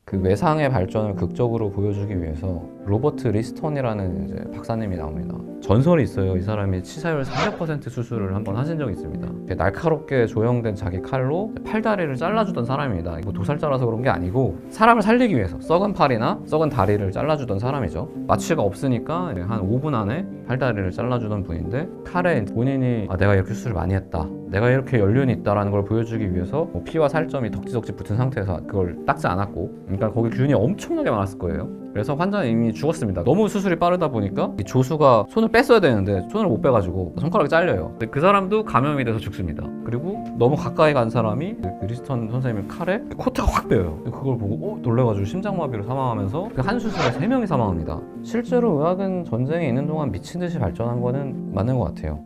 그 외상의 발전을 극적으로 보여주기 위해서 로버트 리스톤이라는 이제 박사님이 나옵니다. 전설이 있어요. 이 사람이 치사율 300% 수술을 한번 하신 적이 있습니다. 날카롭게 조형된 자기 칼로 팔다리를 잘라주던 사람입니다. 이거 도살자라서 그런 게 아니고 사람을 살리기 위해서 썩은 팔이나 썩은 다리를 잘라주던 사람이죠. 마취가 없으니까 한 5분 안에 팔다리를 잘라주던 분인데 칼에 본인이 내가 이렇게 수술을 많이 했다, 내가 이렇게 연륜이 있다라는 걸 보여주기 위해서 피와 살점이 덕지덕지 붙은 상태에서 그걸 닦지 않았고, 그러니까 거기 균이 엄청나게 많았을 거예요. 그래서 환자는 이미 죽었습니다. 너무 수술이 빠르다 보니까 이 조수가 손을 뺐어야 되는데 손을 못 빼가지고 손가락이 잘려요. 근데 그 사람도 감염이 돼서 죽습니다. 그리고 너무 가까이 간 사람이 그 리스턴 선생님의 칼에 코트가 확 베어요. 그걸 보고 놀래가지고 심장마비로 사망하면서 그 한 수술에 3명이 사망합니다. 실제로 의학은 전쟁에 있는 동안 미친 듯이 발전한 거는 맞는 것 같아요.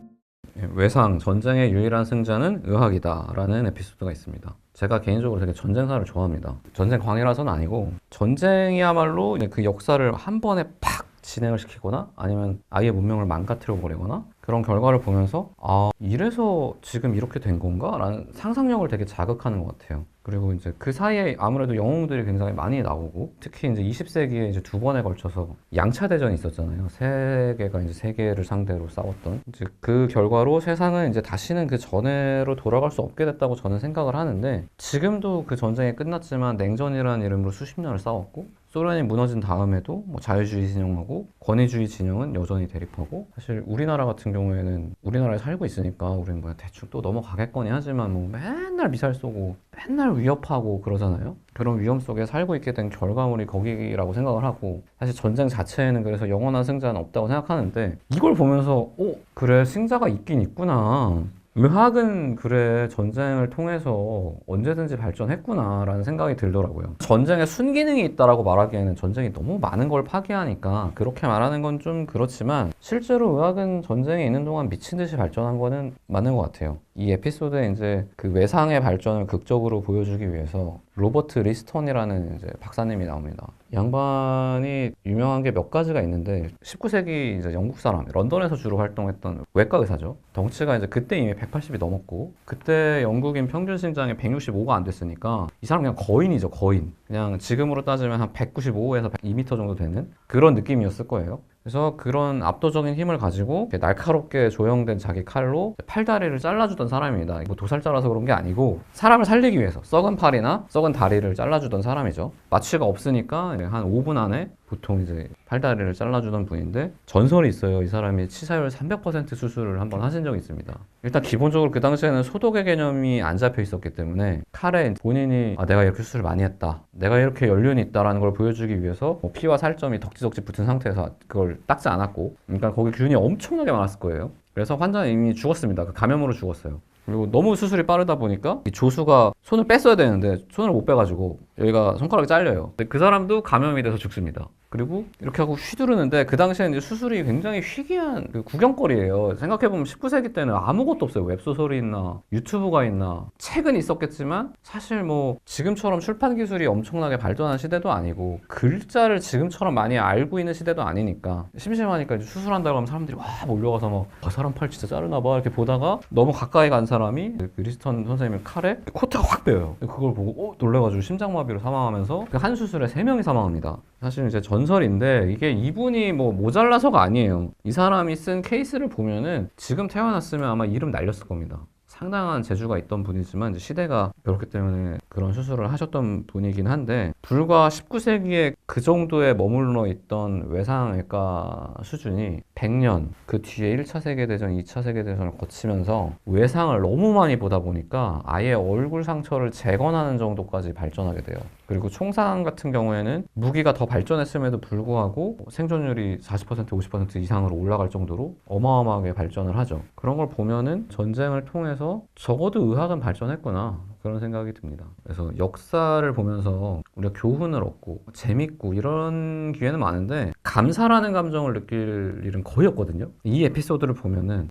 외상, 전쟁의 유일한 승자는 의학이다 라는 에피소드가 있습니다. 제가 개인적으로 되게 전쟁사를 좋아합니다. 전쟁 광이라서는 아니고, 전쟁이야말로 그 역사를 한 번에 팍 진행을 시키거나 아니면 아예 문명을 망가뜨려 버리거나 그런 결과를 보면서 이래서 지금 이렇게 된 건가? 라는 상상력을 되게 자극하는 것 같아요. 그리고 이제 그 사이에 아무래도 영웅들이 굉장히 많이 나오고, 특히 이제 20세기에 이제 2번에 걸쳐서 양차 대전이 있었잖아요. 세계가 이제 세계를 상대로 싸웠던, 이제 그 결과로 세상은 이제 다시는 그 전에로 돌아갈 수 없게 됐다고 저는 생각을 하는데, 지금도 그 전쟁이 끝났지만 냉전이라는 이름으로 수십 년을 싸웠고, 소련이 무너진 다음에도 뭐 자유주의 진영하고 권위주의 진영은 여전히 대립하고, 사실 우리나라 같은 경우에는 우리나라에 살고 있으니까 우리는 뭐 대충 또 넘어가겠거니 하지만 뭐 맨날 미사일 쏘고 맨날 위협하고 그러잖아요. 그런 위험 속에 살고 있게 된 결과물이 거기라고 생각을 하고, 사실 전쟁 자체에는 그래서 영원한 승자는 없다고 생각하는데, 이걸 보면서 그래, 승자가 있긴 있구나, 의학은 그래 전쟁을 통해서 언제든지 발전했구나 라는 생각이 들더라고요. 전쟁에 순기능이 있다라고 말하기에는 전쟁이 너무 많은 걸 파괴하니까 그렇게 말하는 건 좀 그렇지만, 실제로 의학은 전쟁에 있는 동안 미친 듯이 발전한 거는 맞는 것 같아요. 이 에피소드에 이제 그 외상의 발전을 극적으로 보여주기 위해서 로버트 리스톤이라는 이제 박사님이 나옵니다. 양반이 유명한 게 몇 가지가 있는데, 19세기 이제 영국 사람, 런던에서 주로 활동했던 외과 의사죠. 덩치가 이제 그때 이미 180이 넘었고, 그때 영국인 평균 신장이 165가 안 됐으니까 이 사람 그냥 거인이죠, 거인. 그냥 지금으로 따지면 한 195에서 2m 정도 되는 그런 느낌이었을 거예요. 그래서 그런 압도적인 힘을 가지고 날카롭게 조형된 자기 칼로 팔다리를 잘라주던 사람입니다. 이거 도살자라서 그런 게 아니고 사람을 살리기 위해서 썩은 팔이나 썩은 다리를 잘라주던 사람이죠. 마취가 없으니까 한 5분 안에 보통 이제 팔다리를 잘라주던 분인데, 전설이 있어요. 이 사람이 치사율 300% 수술을 한번 하신 적이 있습니다. 일단 기본적으로 그 당시에는 소독의 개념이 안 잡혀 있었기 때문에 칼에 본인이 내가 이렇게 수술을 많이 했다, 내가 이렇게 연륜이 있다라는 걸 보여주기 위해서 피와 살점이 덕지덕지 붙은 상태에서 그걸 닦지 않았고, 그러니까 거기 균이 엄청나게 많았을 거예요. 그래서 환자는 이미 죽었습니다. 그 감염으로 죽었어요. 그리고 너무 수술이 빠르다 보니까 이 조수가 손을 뺐어야 되는데 손을 못 빼가지고 여기가 손가락이 잘려요. 근데 그 사람도 감염이 돼서 죽습니다. 그리고 이렇게 하고 휘두르는데, 그 당시에는 이제 수술이 굉장히 희귀한 그 구경거리예요. 생각해보면 19세기 때는 아무것도 없어요. 웹소설이 있나 유튜브가 있나, 책은 있었겠지만 사실 뭐 지금처럼 출판 기술이 엄청나게 발전한 시대도 아니고 글자를 지금처럼 많이 알고 있는 시대도 아니니까, 심심하니까 이제 수술한다고 하면 사람들이 와 몰려가서 막 사람 팔 진짜 자르나 봐 이렇게 보다가, 너무 가까이 간 사람이 그 리스턴 선생님의 칼에 코트가 확 베어요. 그걸 보고 놀래가지고 심장마비로 사망하면서 그 한 수술에 3명이 사망합니다. 사실 이제 전설인데, 이게 이분이 뭐 모자라서가 아니에요. 이 사람이 쓴 케이스를 보면은 지금 태어났으면 아마 이름 날렸을 겁니다. 상당한 재주가 있던 분이지만 이제 시대가 그렇기 때문에 그런 수술을 하셨던 분이긴 한데, 불과 19세기에 그 정도에 머물러 있던 외상외과 수준이 100년, 그 뒤에 1차 세계대전, 2차 세계대전을 거치면서 외상을 너무 많이 보다 보니까 아예 얼굴 상처를 재건하는 정도까지 발전하게 돼요. 그리고 총상 같은 경우에는 무기가 더 발전했음에도 불구하고 생존율이 40% 50% 이상으로 올라갈 정도로 어마어마하게 발전을 하죠. 그런 걸 보면은 전쟁을 통해서 적어도 의학은 발전했구나, 그런 생각이 듭니다. 그래서 역사를 보면서 우리가 교훈을 얻고 재밌고 이런 기회는 많은데, 감사라는 감정을 느낄 일은 거의 없거든요. 이 에피소드를 보면은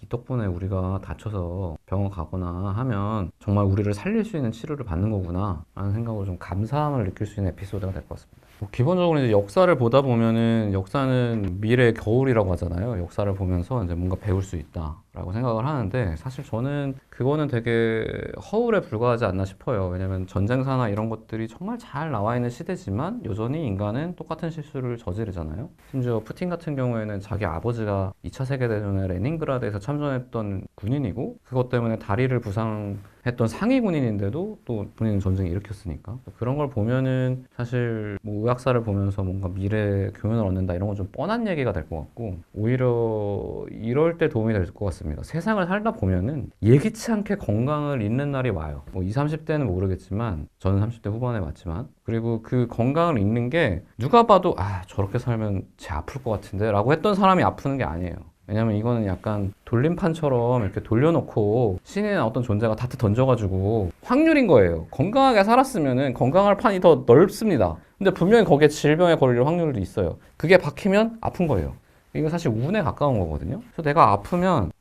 이 덕분에 우리가 다쳐서 병원 가거나 하면 정말 우리를 살릴 수 있는 치료를 받는 거구나 라는 생각으로 좀 감사함을 느낄 수 있는 에피소드가 될 것 같습니다. 기본적으로 이제 역사를 보다 보면은, 역사는 미래의 겨울이라고 하잖아요. 역사를 보면서 이제 뭔가 배울 수 있다. 라고 생각을 하는데 사실 저는 그거는 되게 허울에 불과하지 않나 싶어요. 왜냐면 전쟁사나 이런 것들이 정말 잘 나와 있는 시대지만 여전히 인간은 똑같은 실수를 저지르잖아요. 심지어 푸틴 같은 경우에는 자기 아버지가 2차 세계대전에 레닌그라드에서 참전했던 군인이고 그것 때문에 다리를 부상했던 상위 군인인데도 또 본인은 전쟁을 일으켰으니까 그런 걸 보면은 사실 뭐 의학사를 보면서 뭔가 미래 교훈을 얻는다 이런 건 좀 뻔한 얘기가 될 것 같고 오히려 이럴 때 도움이 될 것 같습니다. 세상을 살다 보면은 예기치 않게 건강을 잃는 날이 와요. 뭐 20, 30대는 모르겠지만 저는 30대 후반에 맞지만 그리고 그 건강을 잃는 게 누가 봐도 아 저렇게 살면 쟤 아플 것 같은데 라고 했던 사람이 아프는 게 아니에요. 왜냐면 이거는 약간 돌림판처럼 이렇게 돌려놓고 신이나 어떤 존재가 다트 던져가지고 확률인 거예요. 건강하게 살았으면은 건강할 판이 더 넓습니다. 근데 분명히 거기에 질병에 걸릴 확률도 있어요. 그게 박히면 아픈 거예요. 이거 사실 운에 가까운 거거든요. 그래서 내가 아프면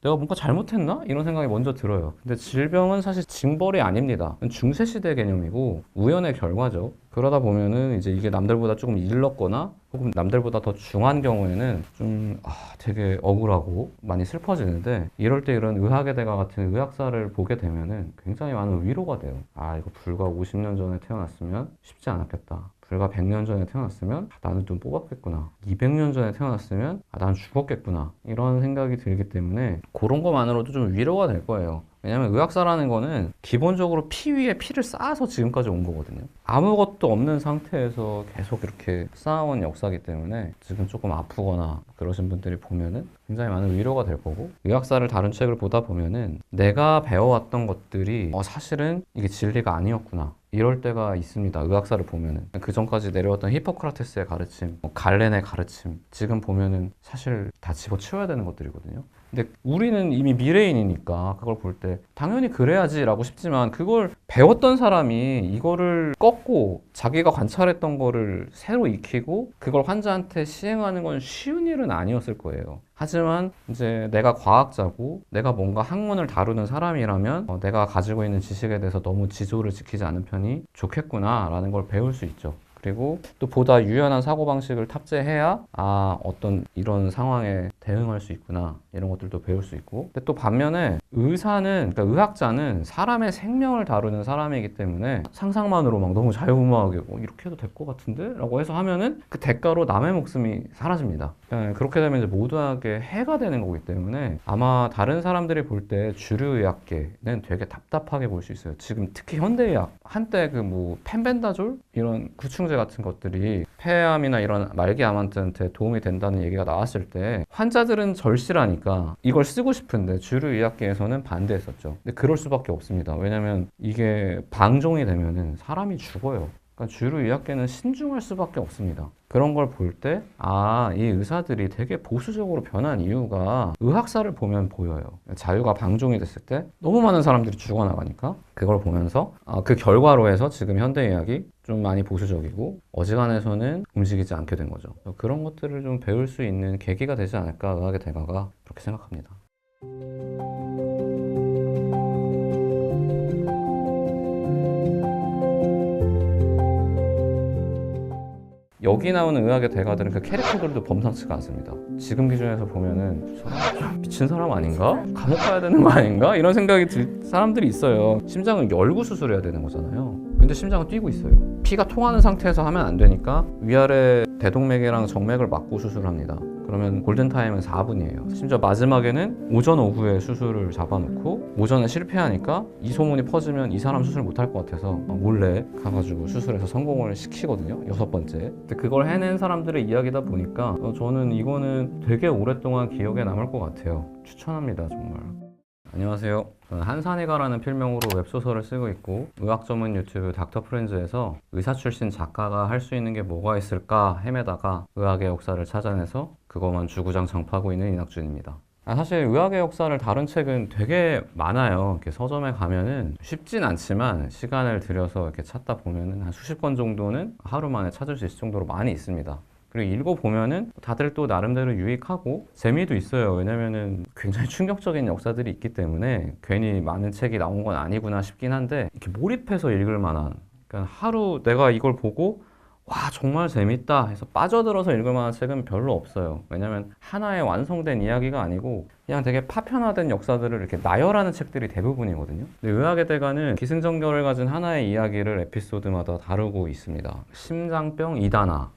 내가 뭔가 잘못했나? 이런 생각이 먼저 들어요. 근데 질병은 사실 징벌이 아닙니다. 중세시대 개념이고 우연의 결과죠. 그러다 보면은 이제 이게 남들보다 조금 일렀거나 혹은 남들보다 더 중한 경우에는 좀 되게 억울하고 많이 슬퍼지는데 이럴 때 이런 의학의 대가 같은 의학사를 보게 되면은 굉장히 많은 위로가 돼요. 이거 불과 50년 전에 태어났으면 쉽지 않았겠다. 불과 100년 전에 태어났으면 나는 좀 뽑았겠구나. 200년 전에 태어났으면 나는 죽었겠구나. 이런 생각이 들기 때문에 그런 것만으로도 좀 위로가 될 거예요. 왜냐면 의학사라는 거는 기본적으로 피 위에 피를 쌓아서 지금까지 온 거거든요. 아무것도 없는 상태에서 계속 이렇게 쌓아온 역사이기 때문에 지금 조금 아프거나 그러신 분들이 보면은 굉장히 많은 위로가 될 거고 의학사를 다룬 책을 보다 보면은 내가 배워왔던 것들이 사실은 이게 진리가 아니었구나. 이럴 때가 있습니다. 의학사를 보면은 그 전까지 내려왔던 히포크라테스의 가르침, 갈렌의 가르침 지금 보면은 사실 다 집어치워야 되는 것들이거든요. 근데 우리는 이미 미래인이니까 그걸 볼 때 당연히 그래야지 라고 싶지만 그걸 배웠던 사람이 이거를 꺾고 자기가 관찰했던 거를 새로 익히고 그걸 환자한테 시행하는 건 쉬운 일은 아니었을 거예요. 하지만 이제 내가 과학자고 내가 뭔가 학문을 다루는 사람이라면 내가 가지고 있는 지식에 대해서 너무 지조를 지키지 않은 편이 좋겠구나 라는 걸 배울 수 있죠. 그리고 또 보다 유연한 사고방식을 탑재해야 어떤 이런 상황에 대응할 수 있구나 이런 것들도 배울 수 있고 근데 또 반면에 그러니까 의학자는 사람의 생명을 다루는 사람이기 때문에 상상만으로 막 너무 자유분방하게 이렇게 해도 될 것 같은데? 라고 해서 하면은 그 대가로 남의 목숨이 사라집니다. 그렇게 되면 이제 모두에게 해가 되는 거기 때문에 아마 다른 사람들이 볼 때 주류의학계는 되게 답답하게 볼 수 있어요. 지금 특히 현대의학 한때 그 뭐 펜벤다졸 이런 구충제 같은 것들이 폐암이나 이런 말기암한테 도움이 된다는 얘기가 나왔을 때 환자들은 절실하니까 이걸 쓰고 싶은데 주류의학계에서는 반대했었죠. 근데 그럴 수밖에 없습니다. 왜냐면 이게 방종이 되면은 사람이 죽어요. 그러니까 주류의학계는 신중할 수밖에 없습니다. 그런 걸 볼 때, 이 의사들이 되게 보수적으로 변한 이유가 의학사를 보면 보여요. 자유가 방종이 됐을 때 너무 많은 사람들이 죽어나가니까 그걸 보면서 그 결과로 해서 지금 현대의학이 좀 많이 보수적이고 어지간해서는 움직이지 않게 된 거죠. 그런 것들을 좀 배울 수 있는 계기가 되지 않을까 의학의 대가가 그렇게 생각합니다. 여기 나오는 의학의 대가들은 그 캐릭터들도 범상치가 않습니다. 지금 기준에서 보면은 저 사람 미친 사람 아닌가? 감옥 가야 되는 거 아닌가? 이런 생각이 들 사람들이 있어요. 심장을 열고 수술해야 되는 거잖아요. 근데 심장은 뛰고 있어요. 피가 통하는 상태에서 하면 안 되니까 위아래 대동맥이랑 정맥을 막고 수술합니다. 그러면 골든타임은 4분이에요. 심지어 마지막에는 오전 오후에 수술을 잡아놓고 오전에 실패하니까 이 소문이 퍼지면 이 사람 수술 못할 것 같아서 몰래 가가지고 수술해서 성공을 시키거든요. 6번째. 근데 그걸 해낸 사람들의 이야기다 보니까 저는 이거는 되게 오랫동안 기억에 남을 것 같아요. 추천합니다, 정말. 안녕하세요. 저는 한산의가라는 필명으로 웹소설을 쓰고 있고 의학 전문 유튜브 닥터 프렌즈에서 의사 출신 작가가 할 수 있는 게 뭐가 있을까 헤매다가 의학의 역사를 찾아내서 그것만 주구장창 파고 있는 이낙준입니다. 사실 의학의 역사를 다룬 책은 되게 많아요. 이렇게 서점에 가면은 쉽진 않지만 시간을 들여서 이렇게 찾다 보면은 한 수십 권 정도는 하루 만에 찾을 수 있을 정도로 많이 있습니다. 그리고 읽어보면은 다들 또 나름대로 유익하고 재미도 있어요. 왜냐면은 굉장히 충격적인 역사들이 있기 때문에 괜히 많은 책이 나온 건 아니구나 싶긴 한데 이렇게 몰입해서 읽을 만한 그러니까 하루 내가 이걸 보고 와 정말 재밌다 해서 빠져들어서 읽을 만한 책은 별로 없어요. 왜냐면 하나의 완성된 이야기가 아니고 그냥 되게 파편화된 역사들을 이렇게 나열하는 책들이 대부분이거든요. 근데 의학의 대가는 기승전결을 가진 하나의 이야기를 에피소드마다 다루고 있습니다. 심장병 이단아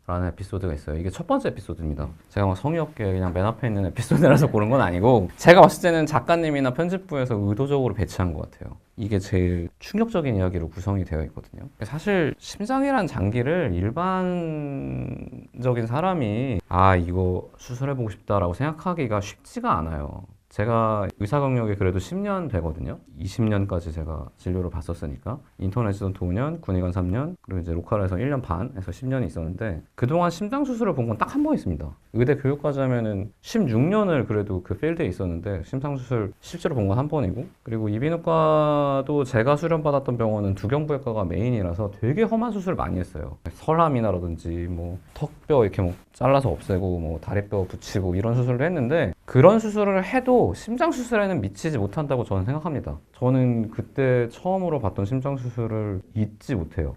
라는 에피소드가 있어요. 이게 첫 번째 에피소드입니다. 제가 막 성의 없게 그냥 맨 앞에 있는 에피소드라서 고른 건 아니고 제가 봤을 때는 작가님이나 편집부에서 의도적으로 배치한 것 같아요. 이게 제일 충격적인 이야기로 구성이 되어 있거든요. 사실 심장이란 장기를 일반적인 사람이 이거 수술해보고 싶다라고 생각하기가 쉽지가 않아요. 제가 의사 경력이 그래도 10년 되거든요. 20년까지 제가 진료를 봤었으니까. 인터넷에서 5년, 군의관 3년, 그리고 이제 로컬에서 1년 반에서 10년이 있었는데 그동안 심장 수술을 본 건 딱 한 번 있습니다. 의대 교육까지 하면은 16년을 그래도 그 필드에 있었는데 심장 수술 실제로 본 건 한 번이고, 그리고 이비인후과도 제가 수련받았던 병원은 두경부외과가 메인이라서 되게 험한 수술 많이 했어요. 설암이나라든지 뭐 턱뼈 이렇게 뭐 잘라서 없애고 뭐 다리뼈 붙이고 이런 수술을 했는데 그런 수술을 해도 심장 수술에는 미치지 못한다고 저는 생각합니다. 저는 그때 처음으로 봤던 심장 수술을 잊지 못해요.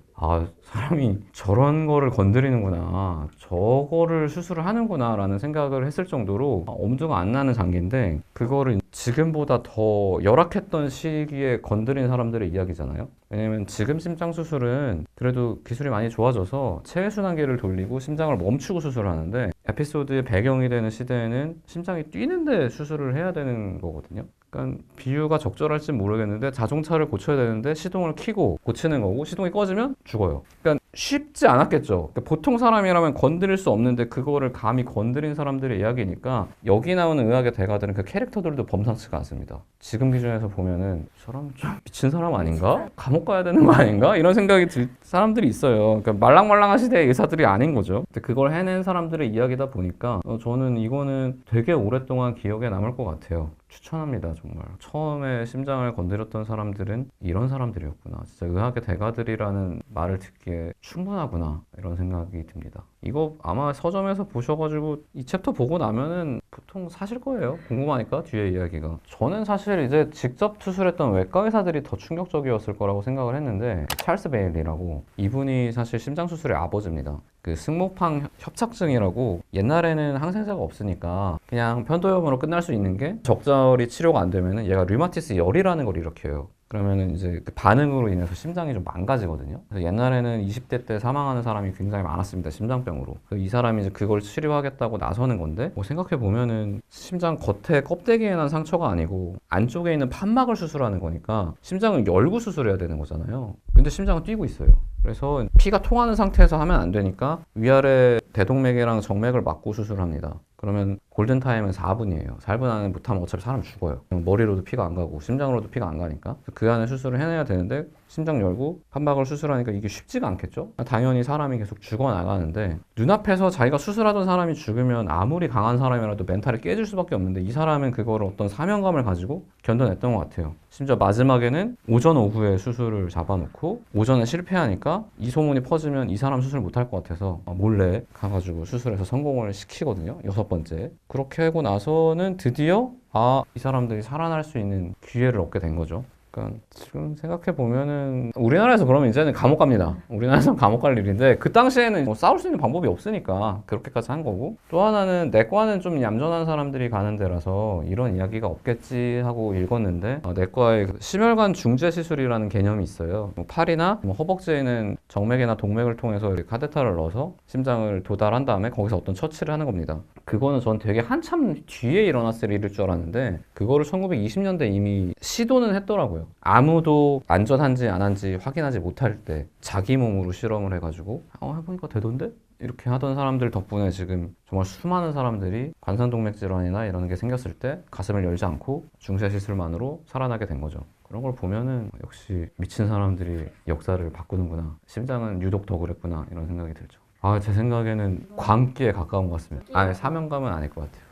사람이 저런 거를 건드리는구나, 저거를 수술을 하는구나 라는 생각을 했을 정도로 엄두가 안 나는 장기인데, 그거를 지금보다 더 열악했던 시기에 건드린 사람들의 이야기잖아요. 왜냐면 지금 심장 수술은 그래도 기술이 많이 좋아져서 체외순환기를 돌리고 심장을 멈추고 수술을 하는데, 에피소드의 배경이 되는 시대에는 심장이 뛰는데 수술을 해야 되는 거거든요. 그러니까 비유가 적절할지 모르겠는데 자동차를 고쳐야 되는데 시동을 켜고 고치는 거고 시동이 꺼지면 죽어요. 그러니까 쉽지 않았겠죠. 그러니까 보통 사람이라면 건드릴 수 없는데 그거를 감히 건드린 사람들의 이야기니까 여기 나오는 의학의 대가들은 그 캐릭터들도 범상치가 않습니다. 지금 기준에서 보면은 저 사람 좀 미친 사람 아닌가? 감옥 가야 되는 거 아닌가? 이런 생각이 들 사람들이 있어요. 그러니까 말랑말랑한 시대의 의사들이 아닌 거죠. 근데 그걸 해낸 사람들의 이야기다 보니까 저는 이거는 되게 오랫동안 기억에 남을 것 같아요. 추천합니다, 정말. 처음에 심장을 건드렸던 사람들은 이런 사람들이었구나. 진짜 의학의 대가들이라는 말을 듣기에 충분하구나, 이런 생각이 듭니다. 이거 아마 서점에서 보셔가지고 이 챕터 보고 나면은 보통 사실 거예요. 궁금하니까 뒤에 이야기가. 저는 사실 이제 직접 수술했던 외과 의사들이 더 충격적이었을 거라고 생각을 했는데, 찰스 베일리라고, 이분이 사실 심장 수술의 아버지입니다. 그 승모판 협착증이라고, 옛날에는 항생제가 없으니까 그냥 편도염으로 끝날 수 있는 게 적절히 치료가 안 되면은 얘가 류마티스 열이라는 걸 일으켜요. 그러면은 이제 그 반응으로 인해서 심장이 좀 망가지거든요. 그래서 옛날에는 20대 때 사망하는 사람이 굉장히 많았습니다. 심장병으로. 이 사람이 이제 그걸 치료하겠다고 나서는 건데, 뭐 생각해 보면은 심장 겉에 껍데기에 난 상처가 아니고 안쪽에 있는 판막을 수술하는 거니까 심장을 열고 수술해야 되는 거잖아요. 근데 심장은 뛰고 있어요. 그래서 피가 통하는 상태에서 하면 안 되니까 위아래 대동맥이랑 정맥을 막고 수술합니다. 그러면 골든타임은 4분이에요. 4분 안에 못하면 어차피 사람 죽어요. 머리로도 피가 안 가고 심장으로도 피가 안 가니까 그 안에 수술을 해내야 되는데, 심장 열고 판막을 수술하니까 이게 쉽지가 않겠죠? 당연히 사람이 계속 죽어나가는데, 눈앞에서 자기가 수술하던 사람이 죽으면 아무리 강한 사람이라도 멘탈이 깨질 수밖에 없는데, 이 사람은 그거를 어떤 사명감을 가지고 견뎌냈던 것 같아요. 심지어 마지막에는 오전 오후에 수술을 잡아놓고 오전에 실패하니까 이 소문이 퍼지면 이 사람 수술 못할 것 같아서 몰래 가가지고 수술해서 성공을 시키거든요. 6번째. 그렇게 하고 나서는 드디어 이 사람들이 살아날 수 있는 기회를 얻게 된 거죠. 그러니까 지금 생각해 보면은 우리나라에서 그러면 이제는 감옥 갑니다. 우리나라에서 감옥 갈 일인데, 그 당시에는 뭐 싸울 수 있는 방법이 없으니까 그렇게까지 한 거고, 또 하나는 내과는 좀 얌전한 사람들이 가는 데라서 이런 이야기가 없겠지 하고 읽었는데, 내과에 심혈관 중재 시술이라는 개념이 있어요. 뭐 팔이나 뭐 허벅지에는 정맥이나 동맥을 통해서 이렇게 카테터를 넣어서 심장을 도달한 다음에 거기서 어떤 처치를 하는 겁니다. 그거는 전 되게 한참 뒤에 일어났을 일일 줄 알았는데, 그거를 1920년대 이미 시도는 했더라고요. 아무도 안전한지 안 한지 확인하지 못할 때 자기 몸으로 실험을 해가지고 해보니까 되던데? 이렇게 하던 사람들 덕분에 지금 정말 수많은 사람들이 관상동맥 질환이나 이런 게 생겼을 때 가슴을 열지 않고 중세 시술만으로 살아나게 된 거죠. 그런 걸 보면은 역시 미친 사람들이 역사를 바꾸는구나, 심장은 유독 더 그랬구나, 이런 생각이 들죠. 제 생각에는 광기에 가까운 것 같습니다. 사명감은 아닐 것 같아요.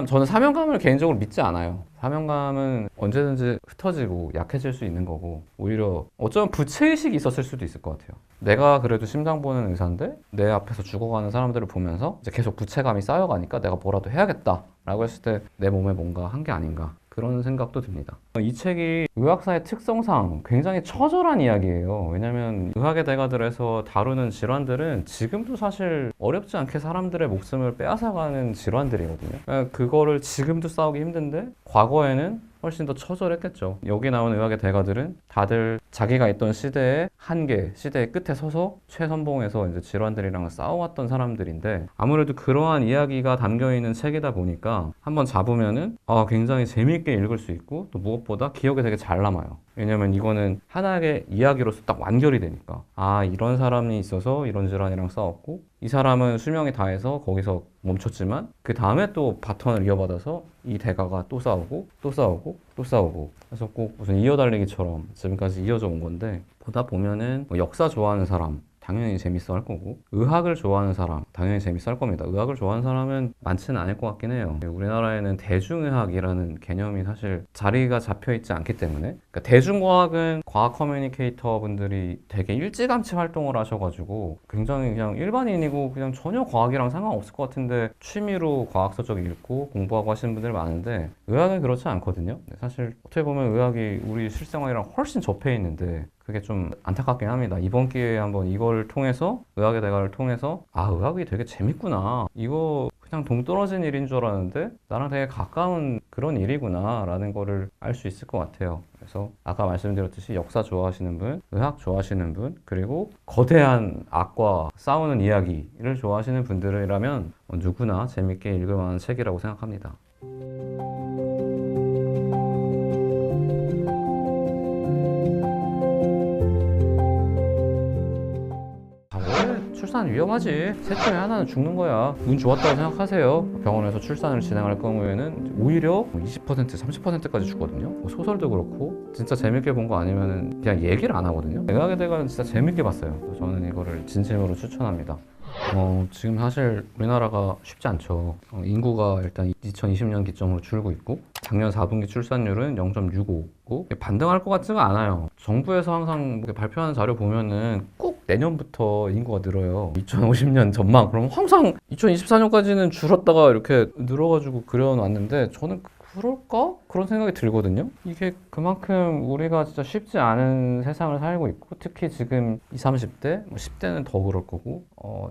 저는 사명감을 개인적으로 믿지 않아요. 사명감은 언제든지 흩어지고 약해질 수 있는 거고, 오히려 어쩌면 부채의식이 있었을 수도 있을 것 같아요. 내가 그래도 심장 보는 의사인데 내 앞에서 죽어가는 사람들을 보면서 이제 계속 부채감이 쌓여가니까 내가 뭐라도 해야겠다 라고 했을 때 내 몸에 뭔가 한 게 아닌가, 그런 생각도 듭니다. 이 책이 의학사의 특성상 굉장히 처절한 이야기예요. 왜냐하면 의학의 대가들에서 다루는 질환들은 지금도 사실 어렵지 않게 사람들의 목숨을 빼앗아가는 질환들이거든요. 그러니까 그거를 지금도 싸우기 힘든데 과거에는 훨씬 더 처절했겠죠. 여기 나온 의학의 대가들은 다들 자기가 있던 시대의 한계, 시대의 끝에 서서 최선봉에서 이제 질환들이랑 싸워왔던 사람들인데 아무래도 그러한 이야기가 담겨있는 책이다 보니까 한번 잡으면은 굉장히 재미있게 읽을 수 있고 또 무엇보다 기억에 되게 잘 남아요. 왜냐면 이거는 하나의 이야기로서 딱 완결이 되니까 이런 사람이 있어서 이런 질환이랑 싸웠고 이 사람은 수명이 다해서 거기서 멈췄지만 그 다음에 또 바턴을 이어받아서 이 대가가 또 싸우고 또 싸우고 또 싸우고 그래서 꼭 무슨 이어달리기처럼 지금까지 이어져 온 건데 보다 보면은 뭐 역사 좋아하는 사람 당연히 재밌어 할 거고 의학을 좋아하는 사람 당연히 재밌어 할 겁니다. 의학을 좋아하는 사람은 많지는 않을 것 같긴 해요. 우리나라에는 대중의학이라는 개념이 사실 자리가 잡혀 있지 않기 때문에 그러니까 대중과학은 과학 커뮤니케이터 분들이 되게 일찌감치 활동을 하셔가지고 굉장히 그냥 일반인이고 그냥 전혀 과학이랑 상관없을 것 같은데 취미로 과학서적 읽고 공부하고 하시는 분들 많은데 의학은 그렇지 않거든요. 사실 어떻게 보면 의학이 우리 실생활이랑 훨씬 접해 있는데 그게 좀 안타깝긴 합니다. 이번 기회에 한번 이걸 통해서 의학의 대가를 통해서 의학이 되게 재밌구나. 이거 그냥 동떨어진 일인 줄 알았는데 나랑 되게 가까운 그런 일이구나 라는 거를 알 수 있을 것 같아요. 그래서 아까 말씀드렸듯이 역사 좋아하시는 분, 의학 좋아하시는 분, 그리고 거대한 악과 싸우는 이야기를 좋아하시는 분들이라면 누구나 재밌게 읽을 만한 책이라고 생각합니다. 출산 위험하지. 셋 중에 하나는 죽는 거야. 운 좋았다고 생각하세요. 병원에서 출산을 진행할 경우에는 오히려 20%, 30%까지 죽거든요. 소설도 그렇고 진짜 재밌게 본 거 아니면 그냥 얘기를 안 하거든요. 의학의 대가는 진짜 재밌게 봤어요. 저는 이거를 진심으로 추천합니다. 지금 사실 우리나라가 쉽지 않죠. 인구가 일단 2020년 기점으로 줄고 있고 작년 4분기 출산율은 0.65고 반등할 것 같지가 않아요. 정부에서 항상 발표하는 자료 보면은 꼭 내년부터 인구가 늘어요. 2050년 전망. 그럼 항상 2024년까지는 줄었다가 이렇게 늘어가지고 그려놨는데 저는 그럴까? 그런 생각이 들거든요. 이게 그만큼 우리가 진짜 쉽지 않은 세상을 살고 있고 특히 지금 20, 30대, 10대는 더 그럴 거고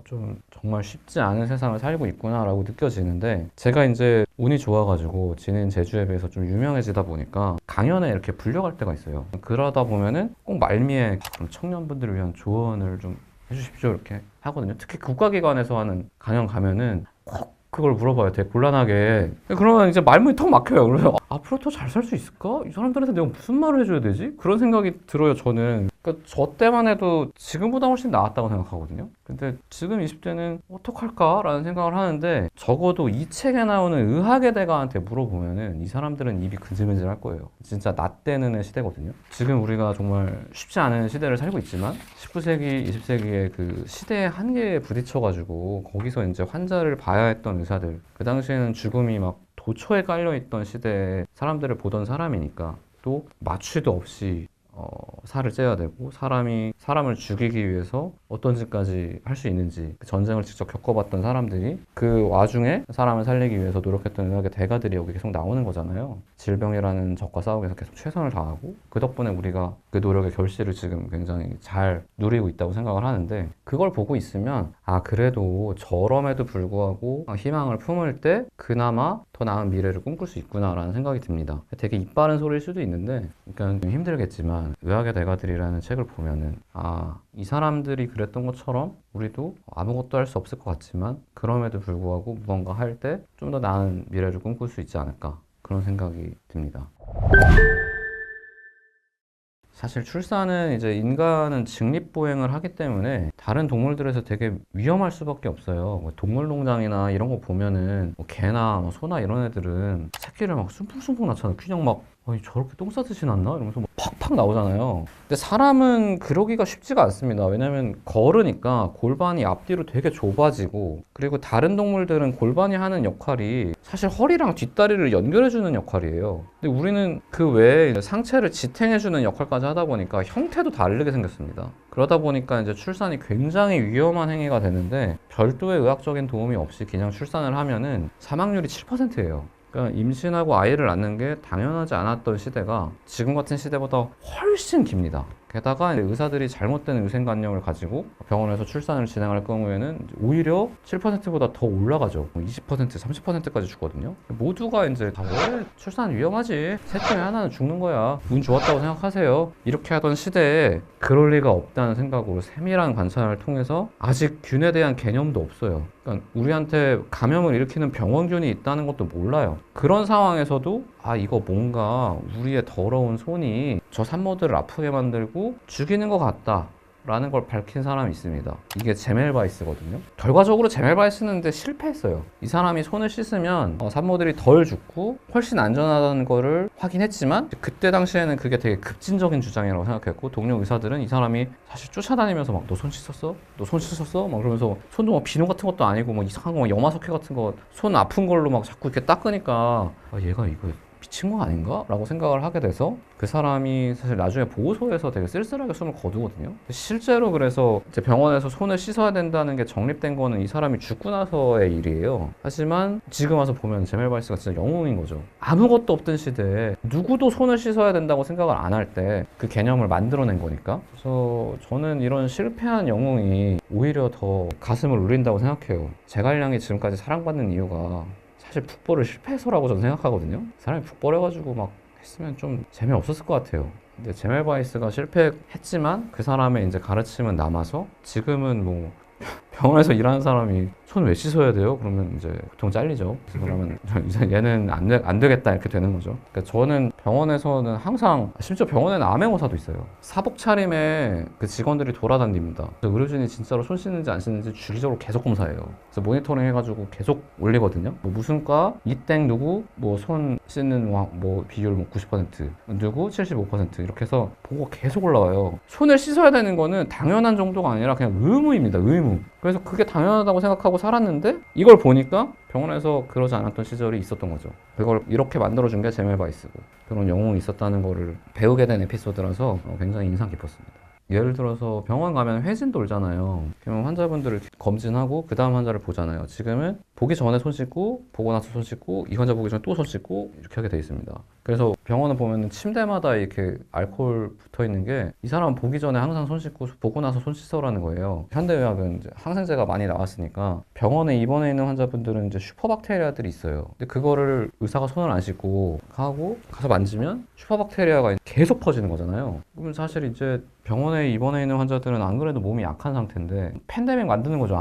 좀 정말 쉽지 않은 세상을 살고 있구나라고 느껴지는데 제가 이제 운이 좋아가지고 지는 제주에 비해서 좀 유명해지다 보니까 강연에 이렇게 불려갈 때가 있어요. 그러다 보면은 꼭 말미에 청년분들을 위한 조언을 좀 해주십시오 이렇게 하거든요. 특히 국가기관에서 하는 강연 가면은 꼭 그걸 물어봐요. 되게 곤란하게. 그러면 이제 말문이 턱 막혀요. 그래서 앞으로 더 잘 살 수 있을까? 이 사람들한테 내가 무슨 말을 해줘야 되지? 그런 생각이 들어요, 저는. 그러니까 저 때만 해도 지금보다 훨씬 나았다고 생각하거든요. 근데 지금 20대는 어떡할까라는 생각을 하는데 적어도 이 책에 나오는 의학의 대가한테 물어보면은 이 사람들은 입이 근질근질 할 거예요. 진짜 나 때는 시대거든요. 지금 우리가 정말 쉽지 않은 시대를 살고 있지만 19세기, 20세기의 그 시대의 한계에 부딪혀가지고 거기서 이제 환자를 봐야 했던 의사들 그 당시에는 죽음이 막 도처에 깔려있던 시대에 사람들을 보던 사람이니까 또 마취도 없이 살을 째야 되고 사람이 사람을 죽이기 위해서 어떤 짓까지 할 수 있는지 전쟁을 직접 겪어봤던 사람들이 그 와중에 사람을 살리기 위해서 노력했던 의학의 대가들이 여기 계속 나오는 거잖아요. 질병이라는 적과 싸우기 위해서 계속 최선을 다하고 그 덕분에 우리가 그 노력의 결실을 지금 굉장히 잘 누리고 있다고 생각을 하는데 그걸 보고 있으면 그래도 저럼에도 불구하고 희망을 품을 때 그나마 더 나은 미래를 꿈꿀 수 있구나라는 생각이 듭니다. 되게 이빠른 소리일 수도 있는데 그러니까 좀 힘들겠지만 의학의 대가들이라는 책을 보면은 이 사람들이 그랬던 것처럼 우리도 아무것도 할 수 없을 것 같지만 그럼에도 불구하고 무언가 할 때 좀 더 나은 미래를 꿈꿀 수 있지 않을까 그런 생각이 듭니다. 사실 출산은 이제 인간은 직립보행을 하기 때문에 다른 동물들에서 되게 위험할 수밖에 없어요. 동물농장이나 이런 거 보면은 개나 소나 이런 애들은 새끼를 막 숨풍숨풍 낳잖아요. 그냥 막 저렇게 똥 싸듯이 낳나? 이러면서 막 팍팍 나오잖아요. 근데 사람은 그러기가 쉽지가 않습니다. 왜냐면 걸으니까 골반이 앞뒤로 되게 좁아지고 그리고 다른 동물들은 골반이 하는 역할이 사실 허리랑 뒷다리를 연결해주는 역할이에요. 근데 우리는 그 외에 상체를 지탱해주는 역할까지 하다 보니까 형태도 다르게 생겼습니다. 그러다 보니까 이제 출산이 굉장히 위험한 행위가 되는데 별도의 의학적인 도움이 없이 그냥 출산을 하면은 사망률이 7%예요. 그러니까 임신하고 아이를 낳는 게 당연하지 않았던 시대가 지금 같은 시대보다 훨씬 깁니다. 게다가 의사들이 잘못된 위생관념을 가지고 병원에서 출산을 진행할 경우에는 오히려 7%보다 더 올라가죠. 20%, 30%까지 주거든요. 모두가 이제 다 왜 출산 위험하지? 셋 중에 하나는 죽는 거야. 운 좋았다고 생각하세요. 이렇게 하던 시대에 그럴 리가 없다는 생각으로 세밀한 관찰을 통해서 아직 균에 대한 개념도 없어요. 그러니까 우리한테 감염을 일으키는 병원균이 있다는 것도 몰라요. 그런 상황에서도 이거 뭔가 우리의 더러운 손이 저 산모들을 아프게 만들고 죽이는 것 같다 라는 걸 밝힌 사람이 있습니다. 이게 제멜바이스거든요. 결과적으로 제멜바이스는 근데 실패했어요. 이 사람이 손을 씻으면 산모들이 덜 죽고 훨씬 안전하다는 거를 확인했지만 그때 당시에는 그게 되게 급진적인 주장이라고 생각했고 동료 의사들은 이 사람이 사실 쫓아다니면서 막 너 손 씻었어? 너 손 씻었어? 막 그러면서 손도 막 비누 같은 것도 아니고 막 이상한 거 막 염화석회 같은 거 손 아픈 걸로 막 자꾸 이렇게 닦으니까 얘가 이거 미친 거 아닌가? 라고 생각을 하게 돼서 그 사람이 사실 나중에 보고서에서 되게 쓸쓸하게 숨을 거두거든요. 실제로 그래서 이제 병원에서 손을 씻어야 된다는 게 정립된 거는 이 사람이 죽고 나서의 일이에요. 하지만 지금 와서 보면 제멜바이스가 진짜 영웅인 거죠. 아무것도 없던 시대에 누구도 손을 씻어야 된다고 생각을 안 할 때 그 개념을 만들어낸 거니까. 그래서 저는 이런 실패한 영웅이 오히려 더 가슴을 울린다고 생각해요. 제갈량이 지금까지 사랑받는 이유가 사실 북벌을 실패해서라고 저는 생각하거든요. 사람이 북벌해가지고 막 했으면 좀 재미없었을 것 같아요. 근데 제멜바이스가 실패했지만 그 사람의 이제 가르침은 남아서 지금은 뭐 병원에서 일하는 사람이 손 왜 씻어야 돼요? 그러면 이제 보통 잘리죠. 그러면 이제 얘는 안 되겠다 이렇게 되는 거죠. 그러니까 저는 병원에서는 항상 심지어 병원에는 암행어사도 있어요. 사복 차림에 그 직원들이 돌아다닙니다. 의료진이 진짜로 손 씻는지 안 씻는지 주기적으로 계속 검사해요. 그래서 모니터링 해가지고 계속 올리거든요. 뭐 무슨 과 이땡 누구 뭐 손 씻는 뭐 비율 뭐 90% 누구 75% 이렇게 해서 보고 계속 올라와요. 손을 씻어야 되는 거는 당연한 정도가 아니라 그냥 의무입니다. 의무. 그래서 그게 당연하다고 생각하고 살았는데 이걸 보니까 병원에서 그러지 않았던 시절이 있었던 거죠. 그걸 이렇게 만들어준 게 제멜바이스고 그런 영웅이 있었다는 거를 배우게 된 에피소드라서 굉장히 인상 깊었습니다. 예를 들어서 병원 가면 회진 돌잖아요. 그러면 환자분들을 검진하고 그 다음 환자를 보잖아요. 지금은 보기 전에 손 씻고 보고 나서 손 씻고 이 환자 보기 전에 또 손 씻고 이렇게 하게 돼 있습니다. 그래서 병원을 보면 침대마다 이렇게 알코올 붙어 있는 게 이 사람은 보기 전에 항상 손 씻고 보고 나서 손 씻으라는 거예요. 현대의학은 이제 항생제가 많이 나왔으니까 병원에 입원해 있는 환자분들은 이제 슈퍼박테리아들이 있어요. 근데 그거를 의사가 손을 안 씻고 하고 가서 만지면 슈퍼박테리아가 계속 퍼지는 거잖아요. 그럼 사실 이제 병원에 입원해 있는 환자들은 안 그래도 몸이 약한 상태인데 팬데믹 만드는 거죠.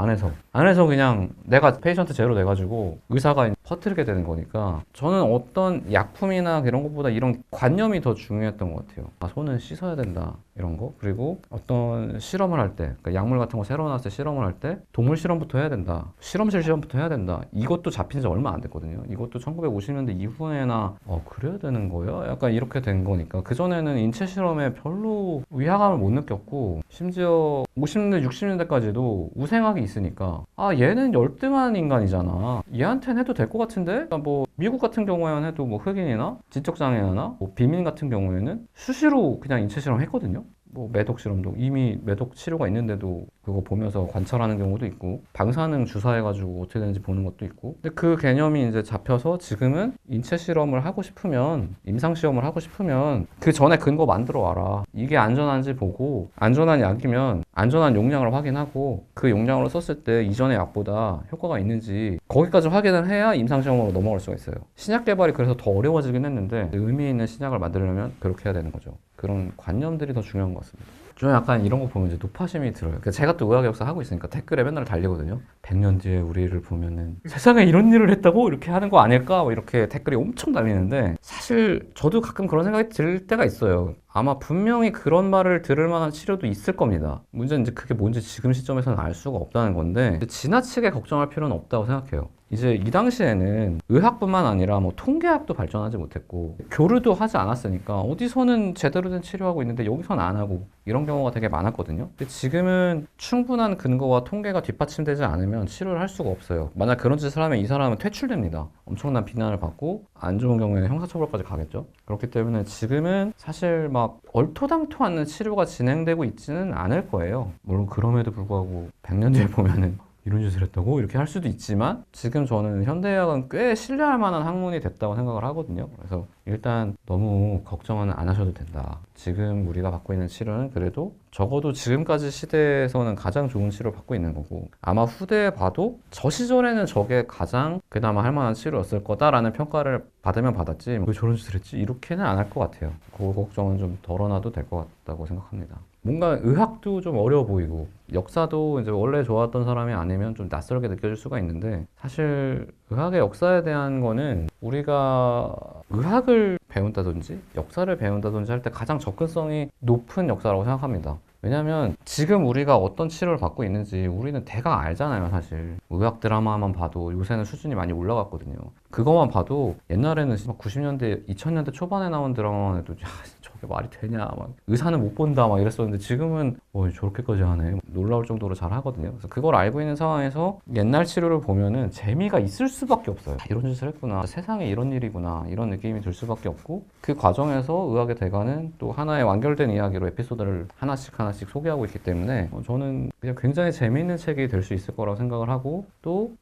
안에서 그냥 내가 페이션트 제로 돼가지고 의사가 퍼뜨리게 되는 거니까 저는 어떤 약품이나 이런 것보다 이런 관념이 더 중요했던 것 같아요. 손은 씻어야 된다 이런 거. 그리고 어떤 실험을 할 때 그러니까 약물 같은 거 새로 나왔을 때 실험을 할 때 동물 실험부터 해야 된다. 실험실 실험부터 해야 된다. 이것도 잡힌 지 얼마 안 됐거든요. 이것도 1950년대 이후에나 그래야 되는 거예요? 약간 이렇게 된 거니까 그전에는 인체 실험에 별로 위화감을 못 느꼈고 심지어 50년대 60년대까지도 우생학이 있으니까 얘는 열등한 인간이잖아. 얘한테는 해도 될 것 같은데? 그러니까 뭐 미국 같은 경우에는 해도 뭐 흑인이나 지적장애나 뭐 비민 같은 경우에는 수시로 그냥 인체 실험 했거든요. 뭐 매독 실험도 이미 매독 치료가 있는데도 그거 보면서 관찰하는 경우도 있고 방사능 주사해가지고 어떻게 되는지 보는 것도 있고 근데 그 개념이 이제 잡혀서 지금은 인체 실험을 하고 싶으면 임상 시험을 하고 싶으면 그 전에 근거 만들어 와라. 이게 안전한지 보고 안전한 약이면 안전한 용량을 확인하고 그 용량으로 썼을 때 이전의 약보다 효과가 있는지 거기까지 확인을 해야 임상 시험으로 넘어갈 수가 있어요. 신약 개발이 그래서 더 어려워지긴 했는데 의미 있는 신약을 만들려면 그렇게 해야 되는 거죠. 그런 관념들이 더 중요한 것 같습니다. 좀 약간 이런 거 보면 이제 노파심이 들어요. 그러니까 제가 또 의학 역사 하고 있으니까 댓글에 맨날 달리거든요. 100년 뒤에 우리를 보면은 세상에 이런 일을 했다고 이렇게 하는 거 아닐까? 뭐 이렇게 댓글이 엄청 달리는데 사실 저도 가끔 그런 생각이 들 때가 있어요. 아마 분명히 그런 말을 들을 만한 치료도 있을 겁니다. 문제는 이제 그게 뭔지 지금 시점에서는 알 수가 없다는 건데 지나치게 걱정할 필요는 없다고 생각해요. 이제 이 당시에는 의학뿐만 아니라 뭐 통계학도 발전하지 못했고 교류도 하지 않았으니까 어디서는 제대로 된 치료하고 있는데 여기서는 안 하고 이런 경우가 되게 많았거든요. 근데 지금은 충분한 근거와 통계가 뒷받침되지 않으면 치료를 할 수가 없어요. 만약 그런 짓을 하면 이 사람은 퇴출됩니다. 엄청난 비난을 받고 안 좋은 경우에는 형사처벌까지 가겠죠. 그렇기 때문에 지금은 사실 막 얼토당토 않는 치료가 진행되고 있지는 않을 거예요. 물론 그럼에도 불구하고 100년 뒤에 보면은 이런 짓을 했다고? 이렇게 할 수도 있지만 지금 저는 현대의학은 꽤 신뢰할 만한 학문이 됐다고 생각을 하거든요. 그래서 일단 너무 걱정은 안 하셔도 된다. 지금 우리가 받고 있는 치료는 그래도 적어도 지금까지 시대에서는 가장 좋은 치료를 받고 있는 거고 아마 후대에 봐도 저 시절에는 저게 가장 그나마 할 만한 치료였을 거다라는 평가를 받으면 받았지 왜 저런 짓을 했지? 이렇게는 안 할 것 같아요. 그 걱정은 좀 덜어놔도 될 것 같다고 생각합니다. 뭔가 의학도 좀 어려워 보이고 역사도 이제 원래 좋아했던 사람이 아니면 좀 낯설게 느껴질 수가 있는데 사실 의학의 역사에 대한 거는 우리가 의학을 배운다든지 역사를 배운다든지 할 때 가장 접근성이 높은 역사라고 생각합니다. 왜냐면 지금 우리가 어떤 치료를 받고 있는지 우리는 대강 알잖아요, 사실. 의학 드라마만 봐도 요새는 수준이 많이 올라갔거든요. 그거만 봐도 옛날에는 90년대, 2000년대 초반에 나온 드라마만 해도 야, 저게 말이 되냐, 막 의사는 못 본다, 막 이랬었는데 지금은 저렇게까지 하네. 놀라울 정도로 잘 하거든요. 그래서 그걸 알고 있는 상황에서 옛날 치료를 보면은 재미가 있을 수밖에 없어요. 이런 짓을 했구나. 세상에 이런 일이구나. 이런 느낌이 들 수밖에 없고 그 과정에서 의학의 대가는 또 하나의 완결된 이야기로 에피소드를 하나씩 소개하고 있기 때문에 저는 그냥 굉장히 재미있는 책이 될 수 있을 거라고 생각을 하고 또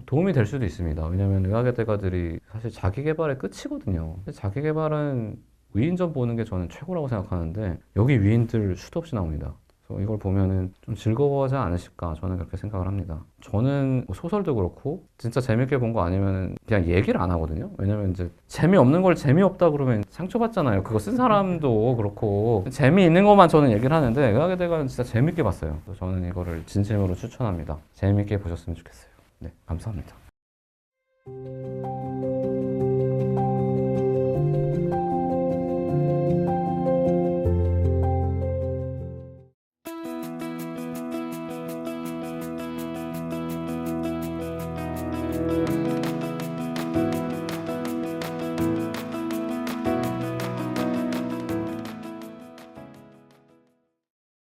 도움이 될 수도 있습니다. 왜냐하면 의학의 대가들이 사실 자기 개발의 끝이거든요. 자기 개발은 위인전 보는 게 저는 최고라고 생각하는데 여기 위인들 수도 없이 나옵니다. 그래서 이걸 보면은 좀 즐거워하지 않으실까 저는 그렇게 생각을 합니다. 저는 소설도 그렇고 진짜 재밌게 본 거 아니면 그냥 얘기를 안 하거든요. 왜냐면 이제 재미없는 걸 재미없다 그러면 상처받잖아요. 그거 쓴 사람도 그렇고 재미있는 것만 저는 얘기를 하는데 의학의 대가는 진짜 재밌게 봤어요. 그래서 저는 이거를 진심으로 추천합니다. 재밌게 보셨으면 좋겠어요. 네, 감사합니다.